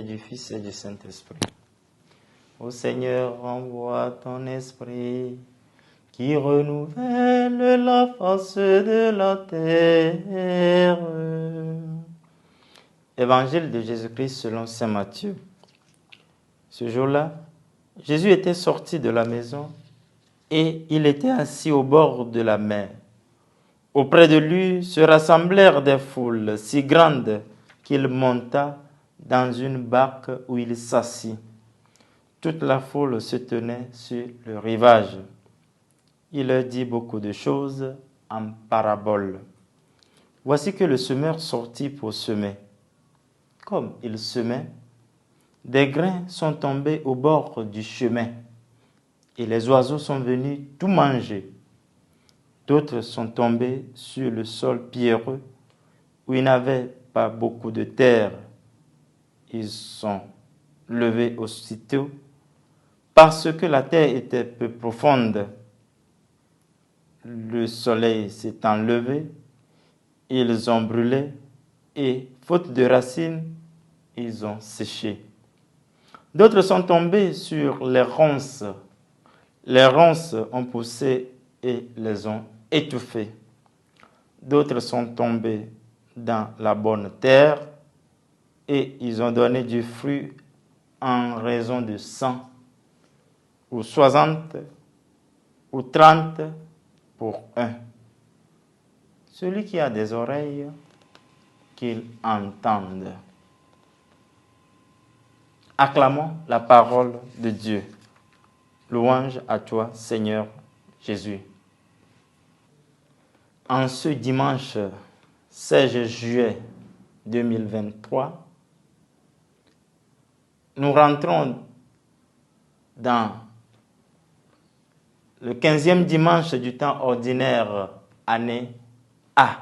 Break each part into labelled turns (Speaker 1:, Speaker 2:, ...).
Speaker 1: et du Fils et du Saint-Esprit. Ô Seigneur, envoie ton Esprit qui renouvelle la face de la terre. Évangile de Jésus-Christ selon saint Matthieu. Ce jour-là, Jésus était sorti de la maison et il était assis au bord de la mer. Auprès de lui se rassemblèrent des foules si grandes qu'il monta dans une barque où il s'assit. Toute la foule se tenait sur le rivage. Il leur dit beaucoup de choses en paraboles. Voici que le semeur sortit pour semer. Comme il semait, des grains sont tombés au bord du chemin et les oiseaux sont venus tout manger. D'autres sont tombés sur le sol pierreux où il n'avait pas beaucoup de terre. Ils sont levés aussitôt parce que la terre était peu profonde. Le soleil s'étant levé, ils ont brûlé et, faute de racines, ils ont séché. D'autres sont tombés sur les ronces. Les ronces ont poussé et les ont étouffés. D'autres sont tombés dans la bonne terre et ils ont donné du fruit en raison de 100 ou 60 ou 30 pour un. Celui qui a des oreilles, qu'il entende. Acclamons la parole de Dieu. Louange à toi, Seigneur Jésus. En ce dimanche 16 juillet 2023, nous rentrons dans le 15e dimanche du temps ordinaire, année A.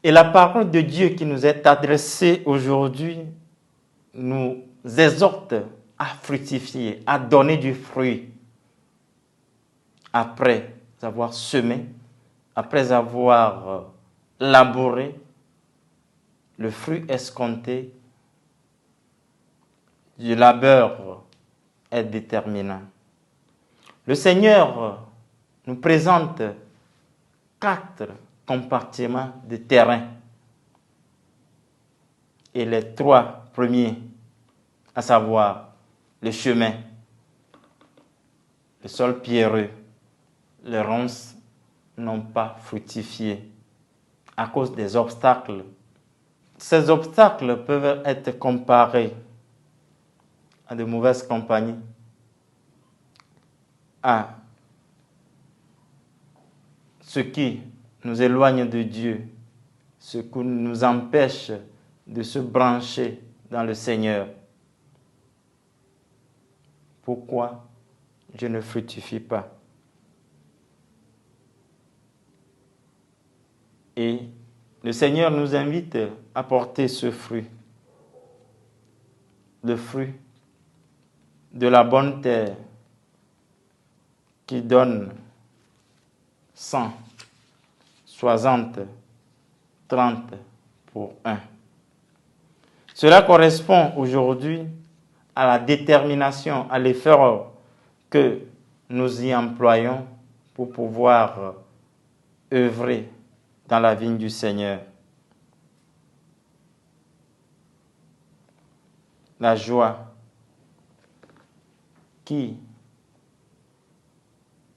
Speaker 1: Et la parole de Dieu qui nous est adressée aujourd'hui nous exhorte à fructifier, à donner du fruit après avoir semé, après avoir labouré. Le fruit escompté du labeur est déterminant. Le Seigneur nous présente 4 compartiments de terrain. Et les 3 premiers, à savoir le chemin, le sol pierreux, les ronces n'ont pas fructifié à cause des obstacles. Ces obstacles peuvent être comparés à de mauvaises compagnies, à ce qui nous éloigne de Dieu, ce qui nous empêche de se brancher dans le Seigneur. Pourquoi je ne fructifie pas? Et le Seigneur nous invite à porter ce fruit, le fruit de la bonne terre qui donne 100, 60, 30 pour 1. Cela correspond aujourd'hui à la détermination, à l'effort que nous y employons pour pouvoir œuvrer dans la vigne du Seigneur. La joie qui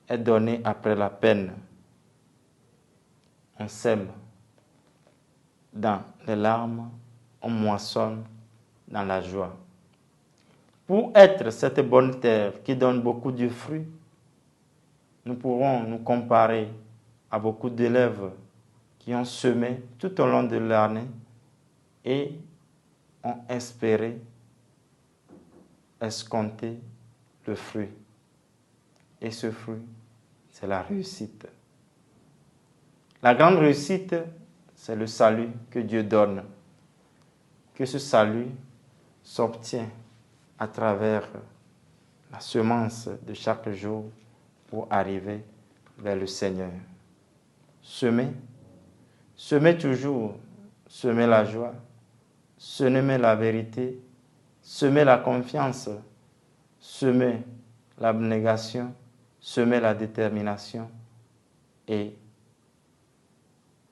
Speaker 1: est donnée après la peine. On sème dans les larmes, on moissonne dans la joie. Pour être cette bonne terre qui donne beaucoup de fruits, nous pourrons nous comparer à beaucoup d'élèves qui ont semé tout au long de l'année et ont espéré escompter le fruit. Et ce fruit, c'est la réussite. La grande réussite, c'est le salut que Dieu donne. Que ce salut s'obtient à travers la semence de chaque jour pour arriver vers le Seigneur. Semer toujours, semer la joie, semer la vérité, semer la confiance, semer l'abnégation, semer la détermination et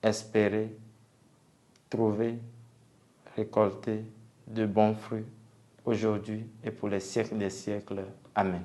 Speaker 1: espérer trouver, récolter de bons fruits aujourd'hui et pour les siècles des siècles. Amen.